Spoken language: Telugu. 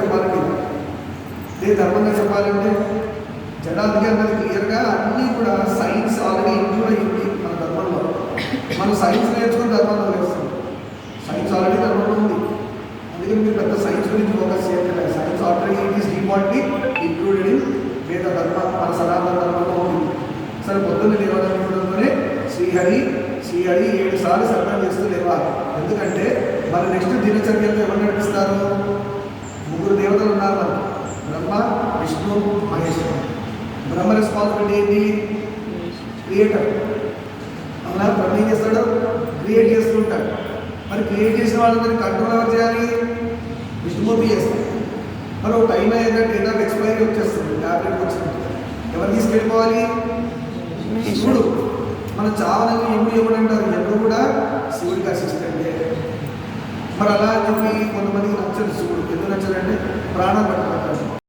చెప్పాలండి, ఇదే ధర్మంగా చెప్పాలంటే జడాదిగా అన్నది క్లియర్గా అన్నీ కూడా సైన్స్ ఆల్రెడీ ఇంక్లూడ్ అయ్యింది మన ధర్మంలో. మనం సైన్స్ నేర్చుకుని ధర్మంలో వేస్తాం. సైన్స్ ఆల్రెడీ ధర్మంలో ఉంది, అందుకని మీరు పెద్ద సైన్స్ గురించి ఫోకస్ చేయట్లేదు. Science already it is deeply included in Veda dharma, మన సనాతన ధర్మంలో ఉంది. సరే పొద్దున్న లేవడంతోనే శ్రీహరి 7 సార్లు శబ్దం చేస్తూ లేవాలి. ఎందుకంటే మన నెక్స్ట్ దినచర్యలో ఎవరు నడిపిస్తారు? 3 దేవతలు ఉన్నారు మనకి, బ్రహ్మ, విష్ణు, మహేశ్వరుడు. బ్రహ్మ రెస్పాన్సిబిలిటీ ఏంటి? క్రియేటర్. అవునా? బ్రహ్మ ఏం చేస్తాడు? క్రియేట్ చేస్తూ ఉంటాడు. మరి క్రియేట్ చేసిన వాళ్ళందరినీ కంట్రోల్ ఎవరు చేయాలి? విష్ణుమూర్తి చేస్తాడు. మరి ఒక టైం అయ్యేటట్టు ఏదో ఎక్స్పైరీ వచ్చేస్తుంది, ట్యాబ్లెట్ వచ్చినట్టు ఎవరు తీసుకెళ్ళిపోవాలి? శివుడు. మన చావనని ఎప్పుడు ఎవడంటారు? ఎప్పుడు కూడా శివుడికి అసిస్టెంటే. మరి అలా అని చెప్పి కొంతమందికి నచ్చదు శివుడు. ఎందుకు నచ్చదంటే ప్రాణం పట్టాలి.